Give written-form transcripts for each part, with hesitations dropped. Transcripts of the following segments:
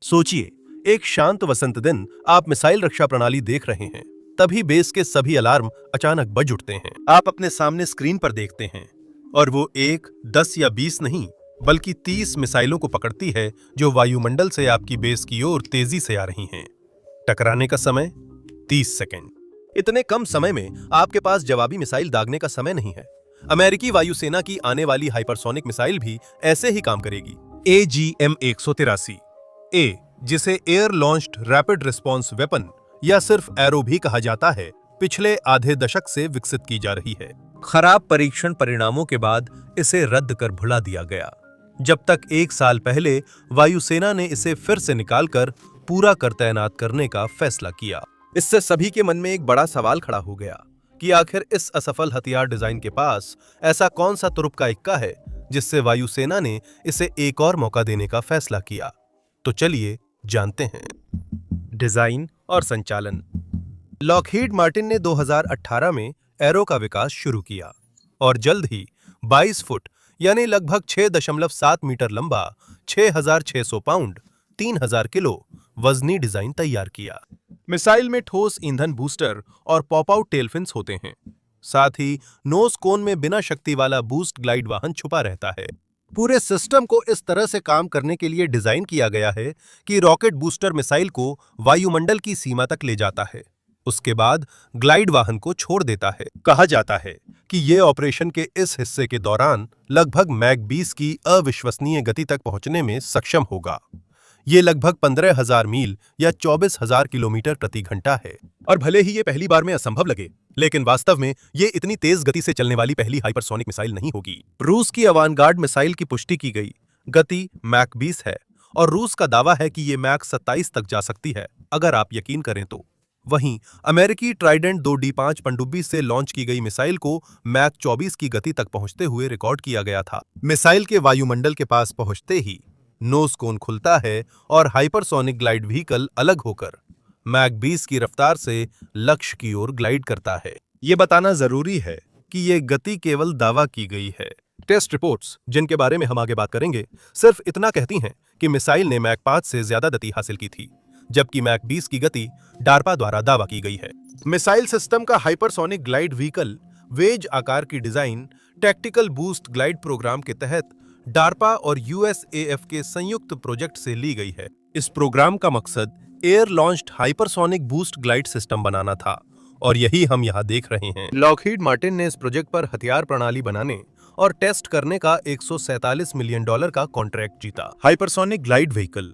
सोचिए, एक शांत वसंत दिन आप मिसाइल रक्षा प्रणाली देख रहे हैं। तभी बेस के सभी अलार्म अचानक बज उठते हैं। आप अपने सामने स्क्रीन पर देखते हैं और वो 1, 10 या 20 नहीं बल्कि 30 मिसाइलों को पकड़ती है जो वायुमंडल से आपकी बेस की ओर तेजी से आ रही हैं। टकराने का समय 30 सेकंड। इतने कम समय में आपके पास जवाबी मिसाइल दागने का समय नहीं है। अमेरिकी वायुसेना की आने वाली हाइपरसोनिक मिसाइल भी ऐसे ही काम करेगी। AGM-183 ए, जिसे air launched rapid response weapon या सिर्फ एरो भी कहा जाता है, पिछले आधे दशक से विकसित की जा रही है। खराब परीक्षण परिणामों के बाद इसे रद्द कर भुला दिया गया, जब तक 1 साल पहले वायुसेना ने इसे फिर से निकालकर पूरा कर तैनात करने का फैसला किया। इससे सभी के मन में एक बड़ा सवाल खड़ा हो गया कि आखिर इस असफल हथियार डिजाइन के पास ऐसा कौन सा तुरुप का इक्का है जिससे वायुसेना ने इसे एक और मौका देने का फैसला किया। तो चलिए जानते हैं। डिजाइन और संचालन। लॉकहीड मार्टिन ने 2018 में एरो का विकास शुरू किया और जल्द ही 22 फुट यानी लगभग 6.7 मीटर लंबा, 6,600 पाउंड, 3,000 किलो वजनी डिजाइन तैयार किया। मिसाइल में ठोस ईंधन बूस्टर और पॉप आउट टेलफिन्स होते हैं। साथ ही नोज कोन में बिना शक्ति वाला बूस्ट ग्लाइड वाहन छुपा रहता है। पूरे सिस्टम को इस तरह से काम करने के लिए डिजाइन किया गया है कि रॉकेट बूस्टर मिसाइल को वायुमंडल की सीमा तक ले जाता है, उसके बाद ग्लाइड वाहन को छोड़ देता है। कहा जाता है कि यह ऑपरेशन के इस हिस्से के दौरान लगभग मैक 20 की अविश्वसनीय गति तक पहुंचने में सक्षम होगा। ये लगभग 15,000 मील या 24,000 किलोमीटर प्रति घंटा है। और भले ही ये पहली बार में असंभव लगे, लेकिन वास्तव में ये इतनी तेज गति से चलने वाली पहली हाइपरसोनिक मिसाइल नहीं होगी। रूस की अवानगार्ड मिसाइल की पुष्टि की गई गति मैक 20 है और रूस का दावा है कि ये मैक 27 तक जा सकती है, अगर आप यकीन करें तो। वहीं अमेरिकी ट्राइडेंट 2D5 पनडुब्बी से लॉन्च की गई मिसाइल को मैक 24 की गति तक पहुंचते हुए रिकॉर्ड किया गया था। मिसाइल के वायुमंडल के पास पहुंचते ही नोज कोन खुलता है और हाइपरसोनिक ग्लाइड व्हीकल अलग होकर मैक 20 की रफ्तार से लक्ष्य की ओर ग्लाइड करता है। ये बताना जरूरी है कि ये गति केवल दावा की गई है। टेस्ट रिपोर्ट्स, जिनके बारे में हम आगे बात करेंगे, सिर्फ इतना कहती हैं कि मिसाइल ने मैक 5 से ज्यादा गति हासिल की थी, जबकि मैक 20 की गति डार्पा द्वारा दावा की गई है। मिसाइल सिस्टम का हाइपरसोनिक ग्लाइड व्हीकल वेज आकार की design tactical boost glide program के तहत डार्पा और USAF के संयुक्त प्रोजेक्ट से ली गई है। इस प्रोग्राम का मकसद air launched hypersonic boost glide system बनाना था और यही हम यहाँ देख रहे हैं। लॉकहीड मार्टिन ने इस प्रोजेक्ट पर हथियार प्रणाली बनाने और टेस्ट करने का $147 मिलियन का कॉन्ट्रैक्ट जीता। Hypersonic glide vehicle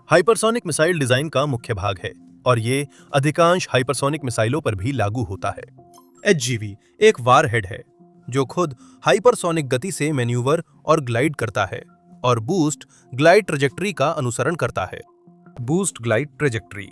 hypersonic missile design का मुख्य भाग है और ये अधिकांश हाइपरसोनिक मिसाइलों पर भी लागू होता है। HGV एक वारहेड है जो खुद हाइपरसोनिक गति से मैन्यूवर और ग्लाइड करता है और बूस्ट ग्लाइड ट्रेजेक्ट्री का अनुसरण करता है। बूस्ट ग्लाइड ट्रेजेक्ट्री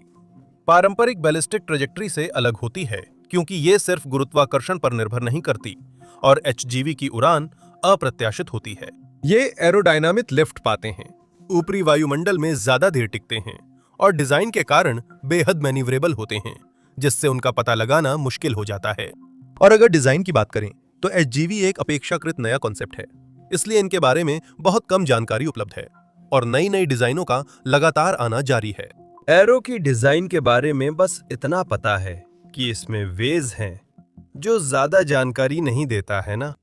पारंपरिक बैलिस्टिक ट्रेजेक्ट्री से अलग होती है क्योंकि ये सिर्फ गुरुत्वाकर्षण पर निर्भर नहीं करती और HGV की उड़ान अप्रत्याशित होती है। ये एरोडायनामिक लिफ्ट पाते हैं, ऊपरी वायुमंडल में ज्यादा देर टिकते हैं और डिजाइन के कारण बेहद मैन्यूवरेबल होते हैं, जिससे उनका पता लगाना मुश्किल हो जाता है। और अगर डिजाइन की बात करें तो HGV एक अपेक्षाकृत नया कॉन्सेप्ट है, इसलिए इनके बारे में बहुत कम जानकारी उपलब्ध है और नई नई डिजाइनों का लगातार आना जारी है। एरो की डिजाइन के बारे में बस इतना पता है कि इसमें वेज हैं, जो ज्यादा जानकारी नहीं देता है ना।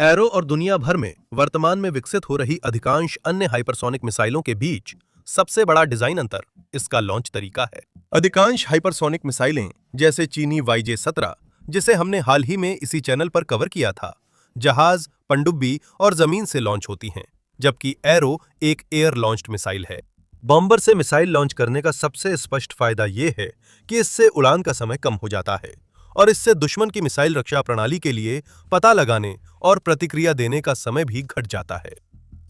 एरो और दुनिया भर में वर्तमान में विकसित हो रही अधिकांश अन्य हाइपरसोनिक मिसाइलों के बीच सबसे बड़ा डिजाइन अंतर इसका लॉन्च तरीका है। अधिकांश हाइपरसोनिक मिसाइलें जैसे चीनी YJ-17, जिसे हमने हाल ही में इसी चैनल पर कवर किया था, जहाज, पनडुब्बी और जमीन से लॉन्च होती हैं, जबकि एरो एक एयर लॉन्च्ड मिसाइल है। बॉम्बर से मिसाइल लॉन्च करने का सबसे स्पष्ट फायदा यह है कि इससे उड़ान का समय कम हो जाता है और इससे दुश्मन की मिसाइल रक्षा प्रणाली के लिए पता लगाने और प्रतिक्रिया देने का समय भी घट जाता है।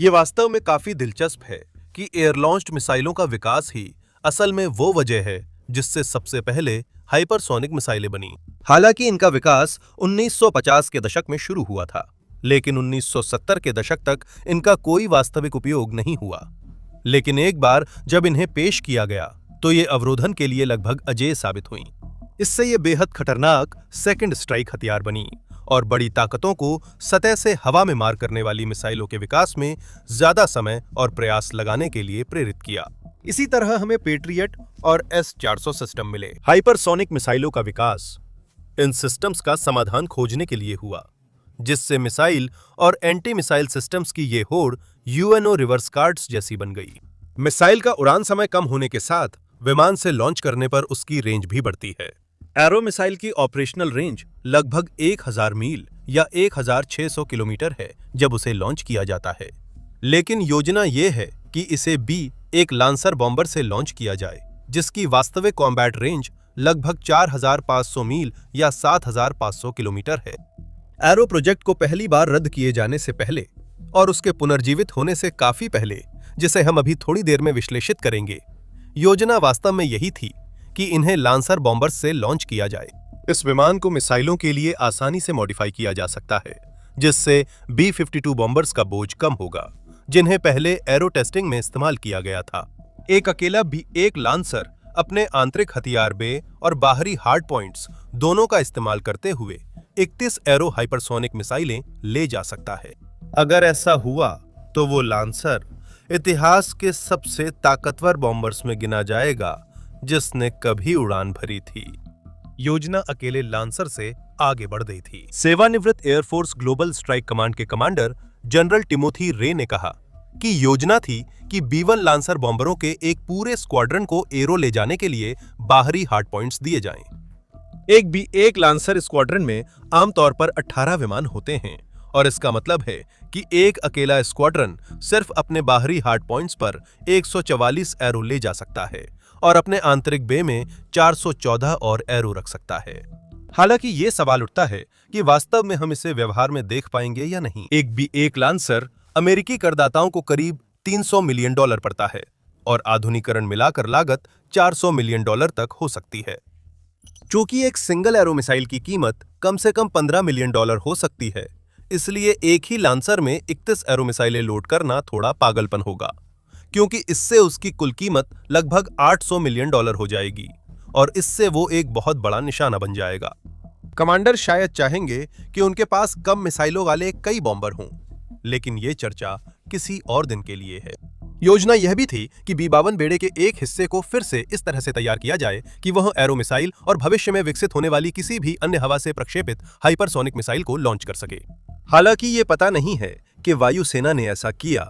ये वास्तव में काफी दिलचस्प है कि एयर लॉन्च्ड मिसाइलों का विकास ही असल में वो वजह है जिससे सबसे पहले हाइपरसोनिक मिसाइलें बनी। हालांकि इनका विकास 1950 के दशक में शुरू हुआ था, लेकिन 1970 के दशक तक इनका कोई वास्तविक उपयोग नहीं हुआ। लेकिन एक बार जब इन्हें पेश किया गया तो ये अवरोधन के लिए लगभग अजेय साबित हुई। इससे ये बेहद खतरनाक सेकंड स्ट्राइक हथियार बनी और बड़ी ताकतों को सतह से हवा में मार करने वाली मिसाइलों के विकास में ज्यादा समय और प्रयास लगाने के लिए प्रेरित किया। इसी तरह हमें पेट्रियट और S-400 सिस्टम मिले। हाइपरसोनिक मिसाइलों का विकास इन सिस्टम्स का समाधान खोजने के लिए हुआ, जिससे मिसाइल और एंटी मिसाइल सिस्टम्स की ये होड़ UNO रिवर्स गार्ड्स जैसी बन गई। मिसाइल का उड़ान समय कम होने के साथ विमान से लॉन्च करने पर उसकी रेंज भी बढ़ती है। एरो मिसाइल की ऑपरेशनल रेंज लगभग 1000 मील या 1600 किलोमीटर है जब उसे लॉन्च किया जाता है, लेकिन योजना ये है कि इसे एक लांसर बॉम्बर से लॉन्च किया जाए, जिसकी वास्तविक कॉम्बैट रेंज लगभग 4500 मील या 7500 किलोमीटर है। एरो प्रोजेक्ट को पहली बार रद्द किए जाने से पहले और उसके पुनर्जीवित होने से काफी पहले, जिसे हम अभी थोड़ी देर में विश्लेषित करेंगे, योजना वास्तव में यही थी कि इन्हें लांसर बॉम्बर्स से लॉन्च किया जाए। इस विमान को मिसाइलों के लिए आसानी से मॉडिफाई किया जा सकता है, जिससे B-52 बॉम्बर्स का बोझ कम होगा, जिन्हें पहले एरो टेस्टिंग में इस्तेमाल किया गया था। एक अकेला B-1 लांसर अपने आंतरिक हथियार बे और बाहरी हार्ड पॉइंट्स दोनों का इस्तेमाल करते हुए 31 एरो हाइपरसोनिक मिसाइलें ले जा सकता है। अगर ऐसा हुआ तो वो लांसर इतिहास के सबसे ताकतवर बॉम्बर्स में गिना जाएगा जिसने कभी उड़ान भरी थी। योजना अकेले लांसर से आगे बढ़ गई थी। सेवानिवृत्त एयरफोर्स ग्लोबल स्ट्राइक कमांड के कमांडर जनरल टिमोथी रे ने कहा कि योजना थी कि B-1 लांसर बॉम्बरों के एक पूरे स्क्वाड्रन को एरो ले जाने के लिए बाहरी हार्ड पॉइंट्स दिए जाएं। एक B-1 लांसर स्क्वाड्रन में आमतौर पर 18 विमान होते हैं और इसका मतलब है कि एक अकेला स्क्वाड्रन सिर्फ अपने बाहरी हार्ड पॉइंट्स पर 144 एरो ले जा सकता है और अपने आंतरिक बे में 414 और एरो रख सकता है। हालांकि ये सवाल उठता है कि वास्तव में हम इसे व्यवहार में देख पाएंगे या नहीं। एक B-1 लांसर अमेरिकी करदाताओं को करीब $300 मिलियन पड़ता है और आधुनिकीकरण मिलाकर लागत $400 मिलियन तक हो सकती है। चूंकि एक सिंगल एरो मिसाइल की कीमत कम से कम $15 मिलियन हो सकती है, इसलिए एक ही लांसर में 31 एरो मिसाइलें लोड करना थोड़ा पागलपन होगा, क्योंकि इससे उसकी कुल कीमत लगभग $800 मिलियन हो जाएगी और इससे वो एक बहुत बड़ा निशाना बन जाएगा। कमांडर शायद चाहेंगे कि उनके पास कम मिसाइलों वाले कई बॉम्बर हों, लेकिन ये चर्चा किसी और दिन के लिए है। योजना यह भी थी कि B-52 बेड़े के एक हिस्से को फिर से इस तरह से तैयार किया जाए कि वह एरो मिसाइल और भविष्य में विकसित होने वाली किसी भी अन्य हवा से प्रक्षेपित हाइपरसोनिक मिसाइल को लॉन्च कर सके। हालांकि ये पता नहीं है कि वायुसेना ने ऐसा किया,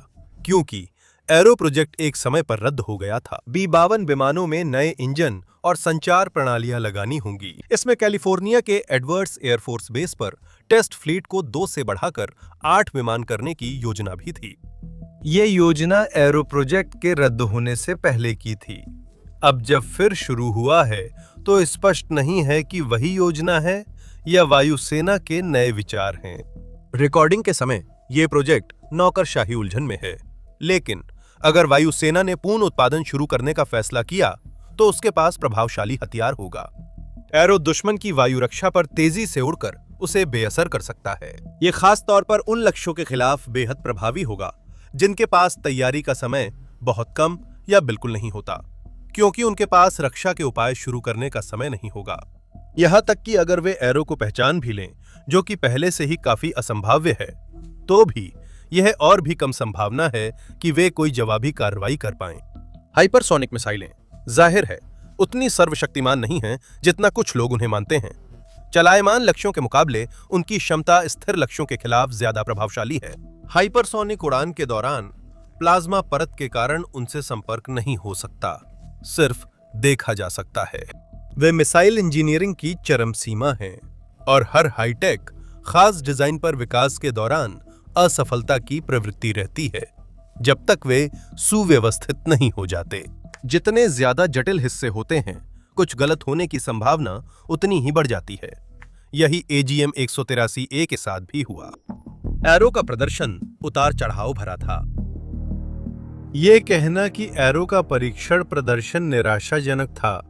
क्योंकि एरो प्रोजेक्ट एक समय पर रद्द हो गया था। B-52 विमानों में नए इंजन और संचार प्रणालियां लगानी होंगी। इसमें कैलिफोर्निया के एडवर्ड्स एयरफोर्स बेस पर टेस्ट फ्लीट को 2 से बढ़ाकर 8 विमान करने की योजना भी थी। ये योजना एरो प्रोजेक्ट के रद्द होने से पहले की थी। अब जब फिर शुरू हुआ है तो स्पष्ट नहीं है कि वही योजना है या वायुसेना के नए विचार हैं। रिकॉर्डिंग के समय ये प्रोजेक्ट नौकरशाही उलझन में है, लेकिन अगर वायुसेना ने पूर्ण उत्पादन शुरू करने का फैसला किया तो उसके पास प्रभावशाली हथियार होगा। एरो दुश्मन की वायु रक्षा पर तेजी से उड़कर उसे बेअसर कर सकता है। ये खास तौर पर उन लक्ष्यों के खिलाफ बेहद प्रभावी होगा जिनके पास तैयारी का समय बहुत कम या बिल्कुल नहीं होता, क्योंकि उनके पास रक्षा के उपाय शुरू करने का समय नहीं होगा। यहां तक कि अगर वे एरो को पहचान भी लें, जो कि पहले से ही काफी असंभाव्य है, तो भी यह और भी कम संभावना है कि वे कोई जवाबी कार्रवाई कर पाएं। हाइपरसोनिक मिसाइलें जाहिर है उतनी सर्वशक्तिमान नहीं हैं जितना कुछ लोग उन्हें मानते हैं। चलायमान लक्ष्यों के मुकाबले उनकी क्षमता स्थिर लक्ष्यों के खिलाफ ज्यादा प्रभावशाली है। हाइपरसोनिक उड़ान के दौरान प्लाज्मा परत के कारण उनसे संपर्क नहीं हो सकता, सिर्फ देखा जा सकता है। वे मिसाइल इंजीनियरिंग की चरम सीमा हैं और हर हाईटेक खास डिजाइन पर विकास के दौरान असफलता की प्रवृत्ति रहती है जब तक वे सुव्यवस्थित नहीं हो जाते। जितने ज्यादा जटिल हिस्से होते हैं, कुछ गलत होने की संभावना उतनी ही बढ़ जाती है। यही AGM-183A के साथ भी हुआ। एरो का प्रदर्शन उतार चढ़ाव भरा था। ये कहना कि एरो का परीक्षण प्रदर्शन निराशाजनक था,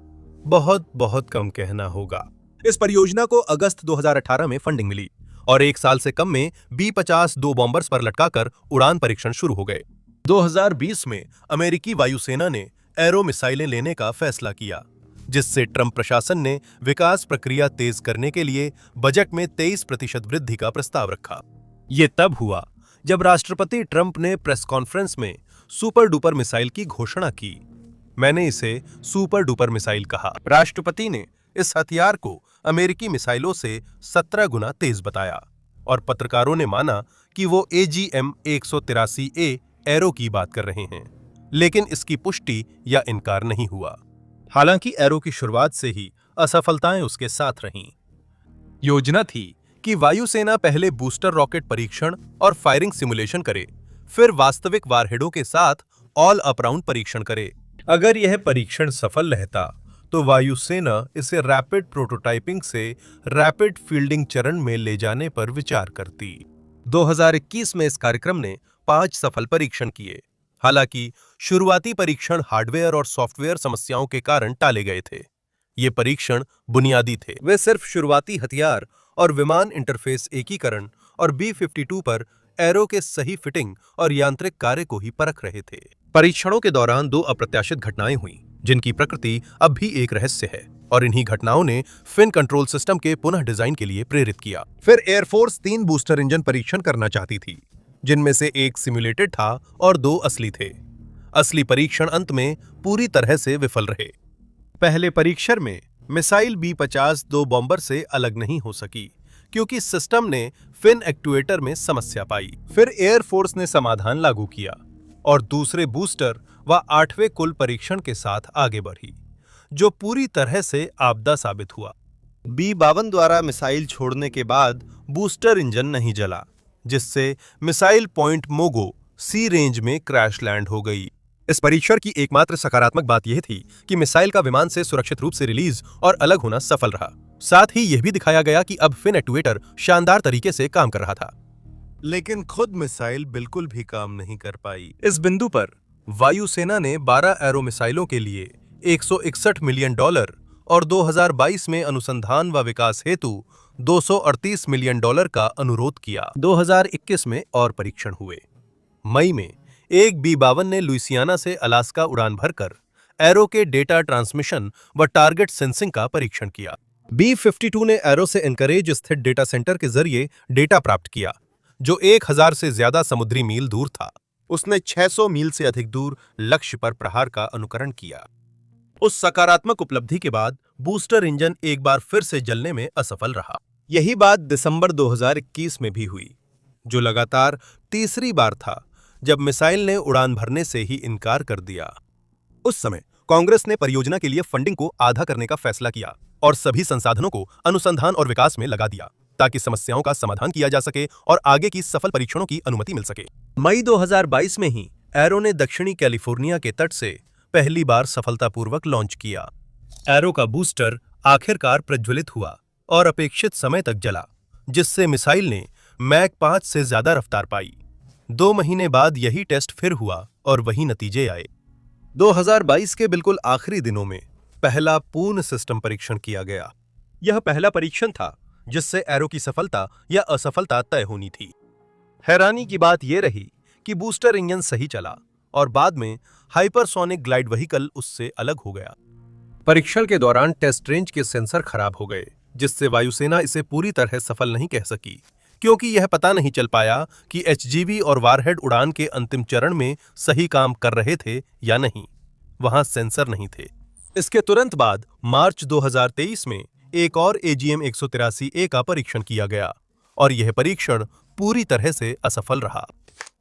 बहुत कम कहना होगा। इस परियोजना को अगस्त 2018 में फंडिंग मिली और 1 साल से कम में B-50 2 बॉम्बर्स पर लटकाकर उड़ान परीक्षण शुरू हो गए। 2020 में अमेरिकी वायुसेना ने एरो मिसाइलें लेने का फैसला किया, जिससे ट्रंप प्रशासन ने विकास प्रक्रिया तेज करने के लिए बजट में 23% वृद्धि का प्रस्ताव रखा। ये तब हुआ जब राष्ट्रपति ट्रंप ने प्रेस कॉन्फ्रेंस में सुपर डुपर मिसाइल की घोषणा की, मैंने इसे सुपर डुपर मिसाइल कहा। राष्ट्रपति ने इस हथियार को अमेरिकी मिसाइलों से 17 गुना तेज बताया और पत्रकारों ने माना कि वो AGM-183A एरो की बात कर रहे हैं, लेकिन इसकी पुष्टि या इनकार नहीं हुआ। हालांकि एरो की शुरुआत से ही असफलताएं उसके साथ रहीं। योजना थी कि वायुसेना पहले बूस्टर रॉकेट परीक्षण और फायरिंग सिमुलेशन करे, फिर वास्तविक वारहेडों के साथ ऑल अप राउंड परीक्षण करे। अगर यह परीक्षण सफल रहता तो वायुसेना इसे रैपिड प्रोटोटाइपिंग से रैपिड फील्डिंग चरण में ले जाने पर विचार करती। 2021 में इस कार्यक्रम ने 5 सफल परीक्षण किए। हालांकि शुरुआती परीक्षण हार्डवेयर और सॉफ्टवेयर समस्याओं के कारण टाले गए थे। ये परीक्षण बुनियादी थे, वे सिर्फ शुरुआती हथियार और विमान इंटरफेस एकीकरण और B-52 पर एरो के सही फिटिंग और यांत्रिक कार्य को ही परख रहे थे। परीक्षणों के दौरान 2 अप्रत्याशित घटनाएं हुईं, जिनकी प्रकृति अब भी एक रहस्य है, और इन्हीं घटनाओं ने फिन कंट्रोल सिस्टम के पुनः डिजाइन के लिए प्रेरित किया। फिर एयरफोर्स 3 बूस्टर इंजन परीक्षण करना चाहती थी, जिनमें से एक सिमुलेटेड था और 2 असली थे। असली परीक्षण अंत में पूरी तरह से विफल रहे। पहले परीक्षण में मिसाइल B-50 2 बॉम्बर से अलग नहीं हो सकी, क्योंकि सिस्टम ने फिन एक्ट्यूएटर में समस्या पाई। फिर एयरफोर्स ने समाधान लागू किया और दूसरे बूस्टर व 8वें कुल परीक्षण के साथ आगे बढ़ी, जो पूरी तरह से आपदा साबित हुआ। B-52 द्वारा मिसाइल छोड़ने के बाद बूस्टर इंजन नहीं जला, जिससे मिसाइल पॉइंट मोगो सी रेंज में क्रैश लैंड हो गई। इस परीक्षण की एकमात्र सकारात्मक बात यह थी कि मिसाइल का विमान से सुरक्षित रूप से रिलीज और अलग होना सफल रहा। साथ ही यह भी दिखाया गया कि अब फिन एक्ट्यूएटर शानदार तरीके से काम कर रहा था। लेकिन खुद मिसाइल बिल्कुल भी काम नहीं कर पाई। इस बिंदु पर वायुसेना ने 12 एरो मिसाइलों के लिए $161 मिलियन और 2022 में अनुसंधान व विकास हेतु $238 मिलियन का अनुरोध किया। 2021 में और परीक्षण हुए। मई में एक B-52 ने लुइसियाना से अलास्का उड़ान भरकर एरो के डेटा ट्रांसमिशन व टारगेट सेंसिंग का परीक्षण किया। B-52 ने एरो से एनकरेज स्थित डेटा सेंटर के जरिए डेटा प्राप्त किया, जो 1000 से ज्यादा समुद्री मील दूर था। उसने 600 मील से अधिक दूर लक्ष्य पर प्रहार का अनुकरण किया। उस सकारात्मक उपलब्धि के बाद बूस्टर इंजन एक बार फिर से जलने में असफल रहा। यही बात दिसंबर 2021 में भी हुई, जो लगातार तीसरी बार था जब मिसाइल ने उड़ान भरने से ही इनकार कर दिया। उस समय कांग्रेस ने परियोजना के लिए फंडिंग को आधा करने का फैसला किया और सभी संसाधनों को अनुसंधान और विकास में लगा दिया, ताकि समस्याओं का समाधान किया जा सके और आगे की सफल परीक्षणों की अनुमति मिल सके। मई 2022 में ही एरो ने दक्षिणी कैलिफोर्निया के तट से पहली बार सफलतापूर्वक लॉन्च किया। एरो का बूस्टर आखिरकार प्रज्वलित हुआ और अपेक्षित समय तक जला, जिससे मिसाइल ने मैक 5 से ज्यादा रफ्तार पाई। 2 महीने बाद यही टेस्ट फिर हुआ और वही नतीजे आए। 2022 के बिल्कुल आखिरी दिनों में पहला पूर्ण सिस्टम परीक्षण किया गया। यह पहला परीक्षण था जिससे एरो की सफलता या असफलता तय होनी थी। हैरानी की बात यह रही कि बूस्टर इंजन सही चला और बाद में हाइपरसोनिक ग्लाइड व्हीकल उससे अलग हो गया। परीक्षण के दौरान टेस्ट रेंज के सेंसर खराब हो गए, जिससे वायुसेना इसे पूरी तरह सफल नहीं कह सकी, क्योंकि यह पता नहीं चल पाया कि HGV और वारहेड उड़ान के अंतिम चरण में सही काम कर रहे थे या नहीं। वहां सेंसर नहीं थे। इसके तुरंत बाद मार्च 2023 में एक और AGM-183A का परीक्षण किया गया और यह परीक्षण पूरी तरह से असफल रहा।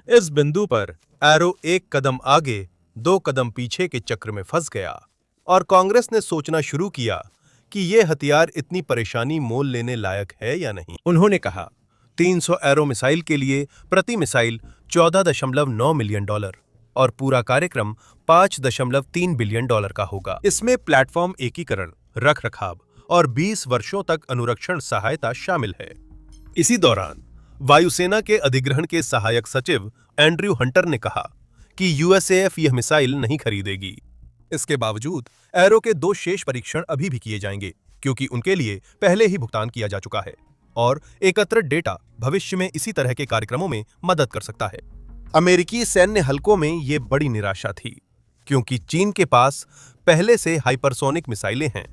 इस बिंदु पर एरो 1 कदम आगे 2 कदम पीछे के चक्र में फंस गया और कांग्रेस ने सोचना शुरू किया कि यह हथियार इतनी परेशानी मोल लेने लायक है या नहीं। उन्होंने कहा 300 एरो मिसाइल के लिए प्रति मिसाइल $14.9 मिलियन और पूरा कार्यक्रम $5.3 बिलियन का होगा। इसमें प्लेटफॉर्म एकीकरण, रख रखाव और 20 वर्षों तक अनुरक्षण सहायता शामिल है। इसी दौरान वायुसेना के अधिग्रहण के सहायक सचिव एंड्रयू हंटर ने कहा कि USAF यह मिसाइल नहीं खरीदेगी। इसके बावजूद एरो के 2 शेष परीक्षण अभी भी किए जाएंगे, क्योंकि उनके लिए पहले ही भुगतान किया जा चुका है और एकत्रित डेटा भविष्य में इसी तरह के कार्यक्रमों में मदद कर सकता है। अमेरिकी सैन्य हलकों में ये बड़ी निराशा थी, क्योंकि चीन के पास पहले से हाइपरसोनिक मिसाइलें हैं,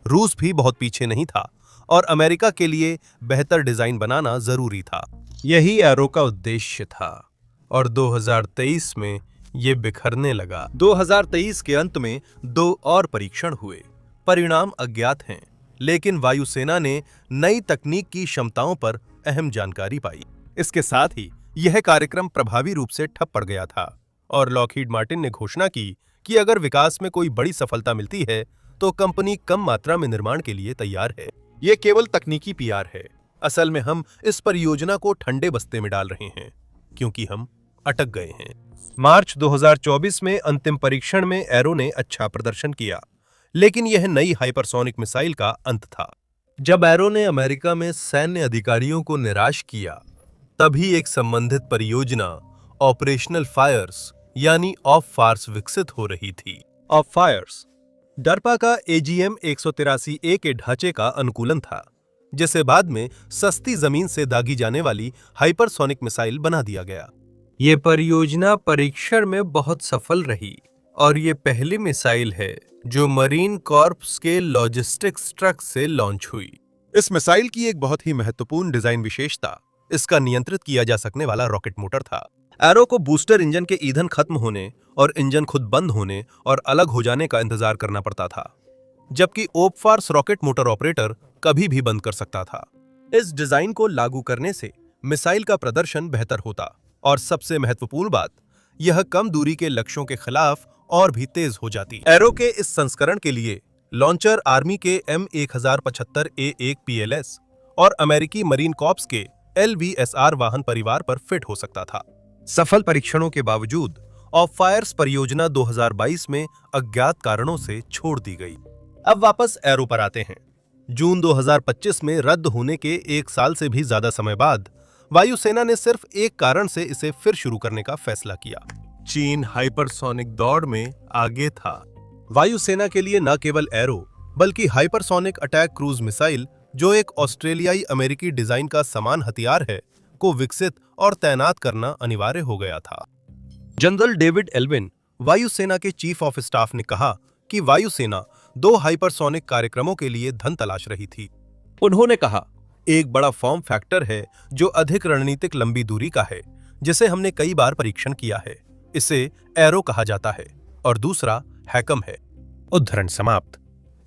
रूस भी बहुत पीछे नहीं था और अमेरिका के लिए बेहतर डिजाइन बनाना जरूरी था। यही एरो का उद्देश्य था और 2023 में ये बिखरने लगा। 2023 के अंत में 2 और परीक्षण हुए। परिणाम अज्ञात हैं, लेकिन वायुसेना ने नई तकनीक की क्षमताओं पर अहम जानकारी पाई। इसके साथ ही यह कार्यक्रम प्रभावी रूप से ठप पड़ गया था और लॉकहीड मार्टिन ने घोषणा की कि अगर विकास में कोई बड़ी सफलता मिलती है तो कंपनी कम मात्रा में निर्माण के लिए तैयार है। ये केवल तकनीकी पीआर है। असल में हम इस परियोजना को ठंडे बस्ते में डाल रहे हैं क्योंकि हम अटक गए हैं। मार्च 2024 में अंतिम परीक्षण में एरो ने अच्छा प्रदर्शन किया, लेकिन यह नई हाइपरसोनिक मिसाइल का अंत था। जब एरो ने अमेरिका में सैन्य अधिकारियों को निराश किया, तभी एक संबंधित परियोजना ऑपरेशनल फायर्स यानी ऑफ फायर्स विकसित हो रही थी। ऑफ फायर्स डरपा का AGM 183A के ढांचे का अनुकूलन था, जिसे बाद में सस्ती जमीन से दागी जाने वाली हाइपरसोनिक मिसाइल बना दिया गया। ये परियोजना परीक्षण में बहुत सफल रही और ये पहली मिसाइल है जो मरीन कॉर्प्स के लॉजिस्टिक्स ट्रक से लॉन्च हुई। इस मिसाइल की एक बहुत ही महत्वपूर्ण डिजाइन विशेषता इसका नियंत्रित किया जा सकने वाला रॉकेट मोटर था। एरो को बूस्टर इंजन के ईंधन खत्म होने और इंजन खुद बंद होने और अलग हो जाने का इंतजार करना पड़ता था, जबकि ओपफार्स रॉकेट मोटर ऑपरेटर कभी भी बंद कर सकता था। इस डिजाइन को लागू करने से मिसाइल का प्रदर्शन बेहतर होता और सबसे महत्वपूर्ण बात, यह कम दूरी के लक्ष्यों के खिलाफ और भी तेज हो जाती। एरो के इस संस्करण के लिए लॉन्चर आर्मी के M1075A1 PLS और अमेरिकी मरीन कॉर्प्स के LVSR वाहन परिवार पर फिट हो सकता था। सफल परीक्षणों के बावजूद ऑफ फायर्स परियोजना 2022 में अज्ञात कारणों से छोड़ दी गई। अब वापस एरो पर आते हैं। जून 2025 में रद्द होने के 1 साल से भी ज्यादा समय बाद वायुसेना ने सिर्फ एक कारण से इसे फिर शुरू करने का फैसला किया। चीन हाइपरसोनिक दौड़ में आगे था। वायुसेना के लिए न केवल एरो बल्कि हाइपरसोनिक अटैक क्रूज मिसाइल, जो एक ऑस्ट्रेलियाई अमेरिकी डिजाइन का समान हथियार है, को विकसित और तैनात करना अनिवार्य हो गया था। जनरल डेविड एल्विन, वायुसेना के चीफ ऑफ स्टाफ, ने कहा कि वायुसेना 2 हाइपरसोनिक कार्यक्रमों के लिए धन तलाश रही थी। उन्होंने कहा, एक बड़ा फॉर्म फैक्टर है जो अधिक रणनीतिक लंबी दूरी का है, जिसे हमने कई बार परीक्षण किया है, इसे एरो कहा जाता है, और दूसरा हैकम है। उद्धरण समाप्त।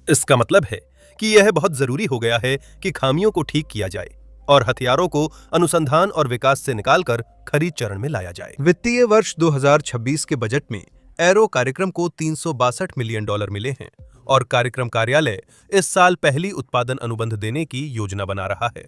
इसका मतलब है कि यह बहुत जरूरी हो गया है कि खामियों को ठीक किया जाए और हथियारों को अनुसंधान और विकास से निकालकर खरीद चरण में लाया जाए। वित्तीय वर्ष 2026 के बजट में एरो कार्यक्रम को $362 मिलियन मिले हैं और कार्यक्रम कार्यालय इस साल पहली उत्पादन अनुबंध देने की योजना बना रहा है।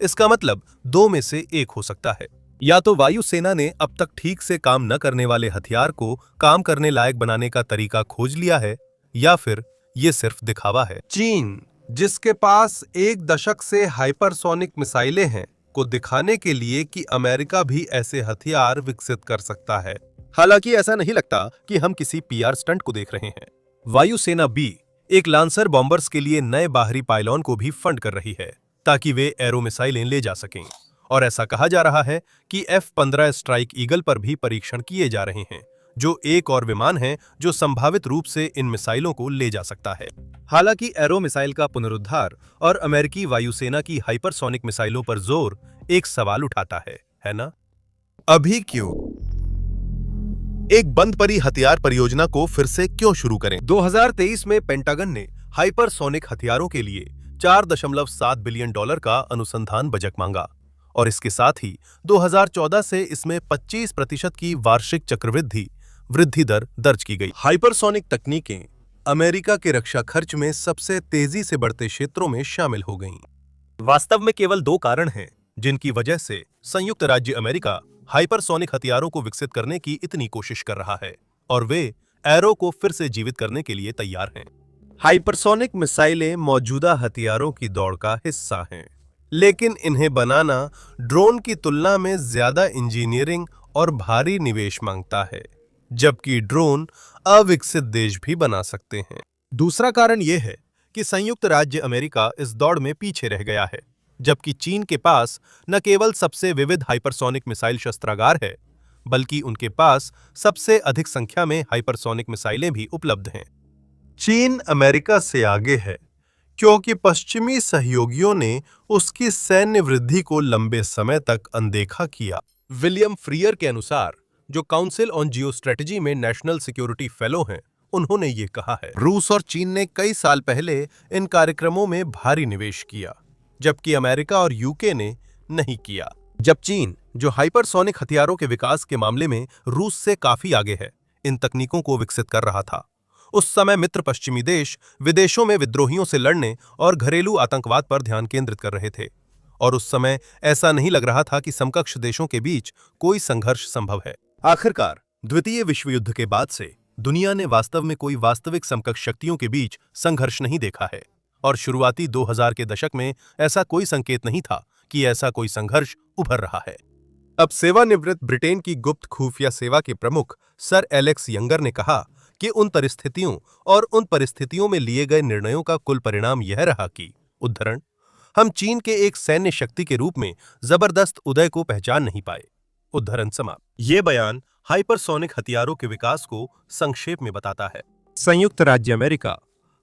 इसका मतलब 2 में से एक हो सकता है। या तो वायुसेना ने अब तक ठीक से काम न करने वाले हथियार को काम करने लायक बनाने का तरीका खोज लिया है, या फिर ये सिर्फ दिखावा है। चीन, जिसके पास 1 दशक से हाइपरसोनिक मिसाइलें हैं, को दिखाने के लिए कि अमेरिका भी ऐसे हथियार विकसित कर सकता है। हालांकि ऐसा नहीं लगता कि हम किसी PR स्टंट को देख रहे हैं। वायुसेना B एक लांसर बॉम्बर्स के लिए नए बाहरी पायलॉन को भी फंड कर रही है ताकि वे एरो मिसाइलें ले जा सकें, और ऐसा कहा जा रहा है कि F-15 स्ट्राइक ईगल पर भी परीक्षण किए जा रहे हैं, जो एक और विमान है जो संभावित रूप से इन मिसाइलों को ले जा सकता है। हालांकि एरो मिसाइल का पुनरुद्धार और अमेरिकी वायुसेना की हाइपरसोनिक मिसाइलों पर जोर एक सवाल उठाता है ना? अभी क्यों? एक बंद पड़ी हथियार परियोजना को फिर से क्यों शुरू करें? 2023 में पेंटागन ने हाइपरसोनिक हथियारों के लिए $4.7 बिलियन का अनुसंधान बजट मांगा, और इसके साथ ही 2014 से इसमें 25% की वार्षिक चक्रवृद्धि वृद्धि दर दर्ज की गई। हाइपरसोनिक तकनीकें अमेरिका के रक्षा खर्च में सबसे तेजी से बढ़ते क्षेत्रों में शामिल हो गईं। वास्तव में केवल 2 कारण हैं जिनकी वजह से संयुक्त राज्य अमेरिका हाइपरसोनिक हथियारों को विकसित करने की इतनी कोशिश कर रहा है, और वे एरो को फिर से जीवित करने के लिए तैयार हैं। हाइपरसोनिक मिसाइलें मौजूदा हथियारों की दौड़ का हिस्सा हैं, लेकिन इन्हें बनाना ड्रोन की तुलना में ज्यादा इंजीनियरिंग और भारी निवेश मांगता है, जबकि ड्रोन अविकसित देश भी बना सकते हैं। दूसरा कारण यह है कि संयुक्त राज्य अमेरिका इस दौड़ में पीछे रह गया है, जबकि चीन के पास न केवल सबसे विविध हाइपरसोनिक मिसाइल शस्त्रागार है, बल्कि उनके पास सबसे अधिक संख्या में हाइपरसोनिक मिसाइलें भी उपलब्ध हैं। चीन अमेरिका से आगे है क्योंकि पश्चिमी सहयोगियों ने उसकी सैन्य वृद्धि को लंबे समय तक अनदेखा किया। विलियम फ्रीयर के अनुसार जो काउंसिल ऑन जियो स्ट्रेटजी में नेशनल सिक्योरिटी फेलो हैं, उन्होंने ये कहा है। रूस और चीन ने कई साल पहले इन कार्यक्रमों में भारी निवेश किया, जबकि अमेरिका और यूके ने नहीं किया। जब चीन, जो हाइपरसोनिक हथियारों के विकास के मामले में रूस से काफी आगे है, इन तकनीकों को विकसित कर रहा था, उस समय मित्र पश्चिमी देश विदेशों में विद्रोहियों से लड़ने और घरेलू आतंकवाद पर ध्यान केंद्रित कर रहे थे, और उस समय ऐसा नहीं लग रहा था कि समकक्ष देशों के बीच कोई संघर्ष संभव है। आखिरकार द्वितीय विश्व युद्ध के बाद से दुनिया ने वास्तव में कोई वास्तविक समकक्ष शक्तियों के बीच संघर्ष नहीं देखा है, और शुरुआती 2000 के दशक में ऐसा कोई संकेत नहीं था कि ऐसा कोई संघर्ष उभर रहा है। अब सेवानिवृत्त ब्रिटेन की गुप्त खुफिया सेवा के प्रमुख सर एलेक्स यंगर ने कहा कि उन परिस्थितियों में लिए गए निर्णयों का कुल परिणाम यह रहा कि उद्धरण, हम चीन के एक सैन्य शक्ति के रूप में जबरदस्त उदय को पहचान नहीं पाए। उद्धरण समाप्त। ये बयान हाइपरसोनिक हथियारों के विकास को संक्षेप में बताता है। संयुक्त राज्य अमेरिका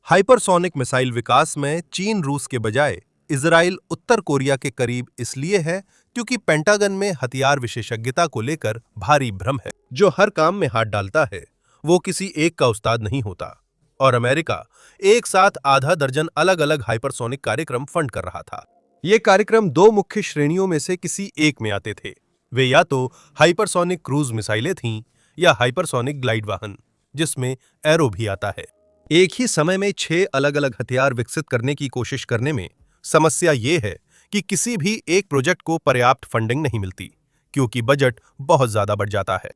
हाइपरसोनिक मिसाइल विकास में चीन रूस के बजाय इजराइल उत्तर कोरिया के करीब इसलिए है क्योंकि पेंटागन में हथियार विशेषज्ञता को लेकर भारी भ्रम है। जो हर काम में हाथ डालता है वो किसी एक का उस्ताद नहीं होता, और अमेरिका एक साथ आधा दर्जन अलग अलग हाइपरसोनिक कार्यक्रम फंड कर रहा था। ये कार्यक्रम दो मुख्य श्रेणियों में से किसी एक में आते थे। वे या तो हाइपरसोनिक क्रूज मिसाइलें थीं या हाइपरसोनिक ग्लाइड वाहन, जिसमें एरो भी आता है। एक ही समय में 6 अलग अलग हथियार विकसित करने की कोशिश करने में समस्या ये है कि किसी भी एक प्रोजेक्ट को पर्याप्त फंडिंग नहीं मिलती, क्योंकि बजट बहुत ज्यादा बढ़ जाता है।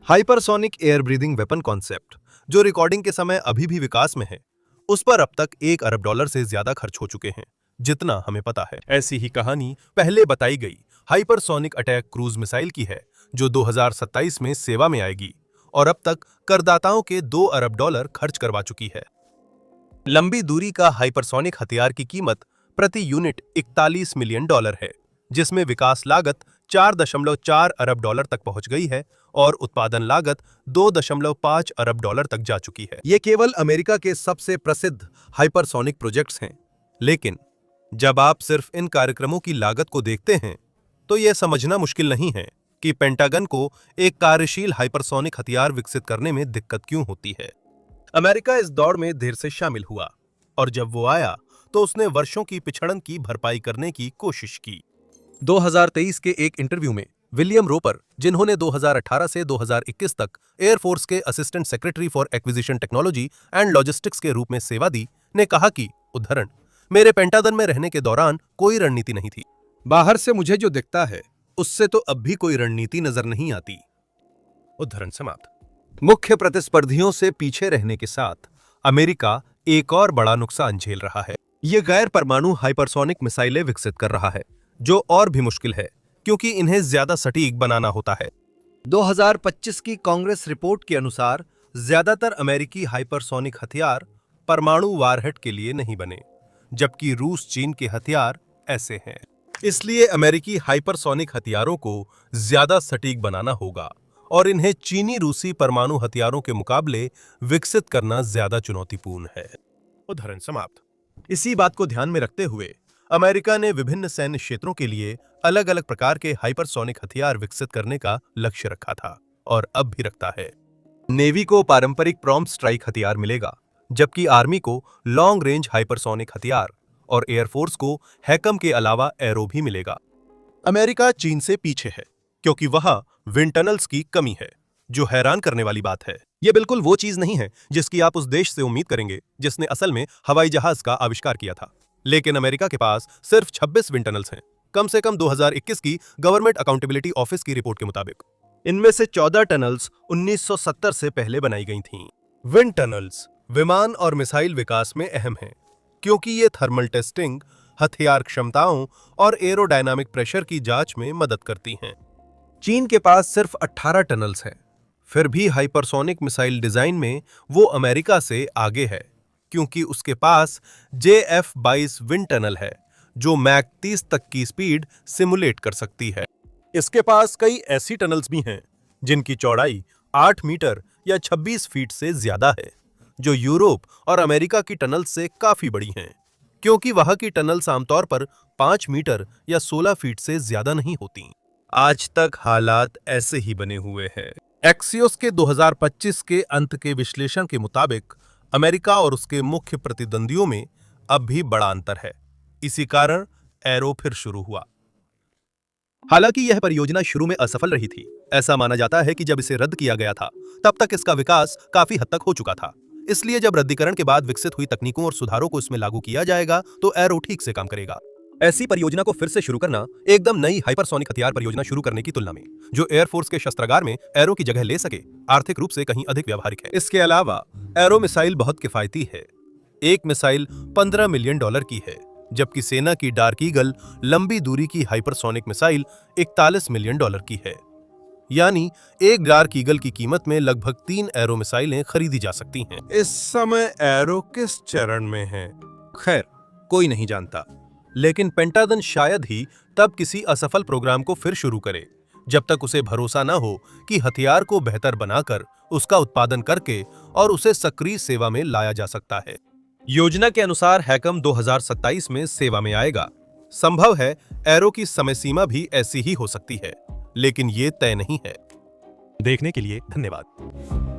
Hypersonic air breathing weapon concept, जो रिकॉर्डिंग के समय अभी भी विकास में है, उस पर अब तक $1 अरब से ज्यादा खर्च हो चुके हैं, जितना हमें पता है। ऐसी ही कहानी पहले बताई गई हाइपरसोनिक अटैक क्रूज मिसाइल की है, जो 2027 में सेवा में आएगी और अब तक करदाताओं के $2 अरब खर्च करवा चुकी है। लंबी दूरी का हाइपरसोनिक हथियार की कीमत प्रति यूनिट $41 मिलियन है, जिसमें विकास लागत $4.4 अरब तक पहुंच गई है और उत्पादन लागत $2.5 अरब तक जा चुकी है। ये केवल अमेरिका के सबसे प्रसिद्ध हाइपरसोनिक प्रोजेक्ट्स हैं, लेकिन जब आप सिर्फ इन कार्यक्रमों की लागत को देखते हैं तो यह समझना मुश्किल नहीं है कि पेंटागन को एक कार्यशील हाइपरसोनिक हथियार विकसित करने में दिक्कत क्यों होती है। अमेरिका इस दौड़ में देर से शामिल हुआ, और जब वो आया तो उसने वर्षों की पिछड़न की भरपाई करने की कोशिश की। 2023 के एक इंटरव्यू में विलियम रोपर, जिन्होंने 2018 से 2021 तक एयरफोर्स के assistant secretary for acquisition technology and logistics के रूप में सेवा दी, ने कहा कि उद्धरण, मेरे पेंटागन में रहने के दौरान कोई रणनीति नहीं थी। बाहर से मुझे जो दिखता है उससे तो अब भी कोई रणनीति नजर नहीं आती। उद्धरण समाप्त। मुख्य प्रतिस्पर्धियों से पीछे रहने के साथ अमेरिका एक और बड़ा नुकसान झेल रहा है। ये गैर परमाणु हाइपरसोनिक मिसाइलें विकसित कर रहा है, जो और भी मुश्किल है क्योंकि इन्हें ज्यादा सटीक बनाना होता है। 2025 की कांग्रेस रिपोर्ट के अनुसार ज्यादातर अमेरिकी हाइपरसोनिक हथियार परमाणु वारहेड के लिए नहीं बने, जबकि रूस चीन के हथियार ऐसे हैं। इसलिए अमेरिकी हाइपरसोनिक हथियारों को ज्यादा सटीक बनाना होगा और इन्हें चीनी रूसी परमाणु हथियारों के मुकाबले विकसित करना ज्यादा चुनौतीपूर्ण है। उदाहरण समाप्त। इसी बात को ध्यान में रखते हुए अमेरिका ने विभिन्न सैन्य क्षेत्रों के लिए अलग अलग प्रकार के हाइपरसोनिक हथियार विकसित करने का लक्ष्य रखा था और अब भी रखता है। नेवी को पारंपरिक प्रॉम्प्ट स्ट्राइक हथियार मिलेगा, जबकि आर्मी को लॉन्ग रेंज हाइपरसोनिक हथियार और एयरफोर्स को हैकम के अलावा एरो भी मिलेगा। अमेरिका चीन से पीछे है क्योंकि वहां विंड टनल्स की कमी है, जो हैरान करने वाली बात है। यह बिल्कुल वो चीज नहीं है जिसकी आप उस देश से उम्मीद करेंगे जिसने असल में हवाई जहाज का आविष्कार किया था। लेकिन अमेरिका के पास सिर्फ 26 विंड टनल्स हैं, कम से कम 2021 की गवर्नमेंट अकाउंटेबिलिटी ऑफिस की रिपोर्ट के मुताबिक। इनमें से 14 टनल्स 1970 से पहले बनाई गई थीं। विंड टनल्स विमान और मिसाइल विकास में अहम हैं, क्योंकि ये थर्मल टेस्टिंग, हथियार क्षमताओं और एरोडायनामिक प्रेशर की जांच में मदद करती हैं। चीन के पास सिर्फ 18 टनल्स हैं, फिर भी हाइपरसोनिक मिसाइल डिजाइन में वो अमेरिका से आगे है, क्योंकि उसके पास JF-22 विंड टनल है, जो मैक 30 तक की स्पीड सिमुलेट कर सकती है। इसके पास कई ऐसी टनल्स भी हैं जिनकी चौड़ाई 8 मीटर या 26 फीट से ज्यादा है, जो यूरोप और अमेरिका की टनल से काफी बड़ी हैं, क्योंकि वहां की टनल्स आमतौर पर 5 मीटर या 16 फीट से ज्यादा नहीं होती। आज तक हालात ऐसे ही बने हुए हैं। एक्सियोस के 2025 के अंत के विश्लेषण के मुताबिक अमेरिका और उसके मुख्य प्रतिद्वंदियों में अब भी बड़ा अंतर है। इसी कारण एरो फिर शुरू हुआ। हालांकि यह परियोजना शुरू में असफल रही थी। ऐसा माना जाता है कि जब इसे रद्द किया गया था तब तक इसका विकास काफी हद तक हो चुका था। इसलिए जब रद्दीकरण के बाद विकसित हुई तकनीकों और सुधारों को इसमें लागू किया जाएगा तो एरो ठीक से काम करेगा। ऐसी परियोजना को फिर से शुरू करना एकदम नई हाइपरसोनिक हथियार परियोजना शुरू करने की तुलना में, जो एयरफोर्स के शस्त्रागार में एरो की जगह ले सके, आर्थिक रूप से कहीं अधिक व्यावहारिक है। इसके अलावा एरो मिसाइल बहुत किफायती है। एक मिसाइल $15 मिलियन की है, जबकि सेना की डार्क ईगल लंबी दूरी की हाइपरसोनिक मिसाइल $41 मिलियन की है। यानी एक डार्क ईगल की कीमत में लगभग 3 एरो मिसाइलें खरीदी जा सकती हैं। इस समय एरो किस चरण में है, खैर कोई नहीं जानता, लेकिन पेंटागन शायद ही तब किसी असफल प्रोग्राम को फिर शुरू करे जब तक उसे भरोसा न हो कि हथियार को बेहतर बनाकर उसका उत्पादन करके और उसे सक्रिय सेवा में लाया जा सकता है। योजना के अनुसार हैकम 2027 में सेवा में आएगा। संभव है एरो की समय सीमा भी ऐसी ही हो सकती है, लेकिन ये तय नहीं है। देखने के लिए धन्यवाद।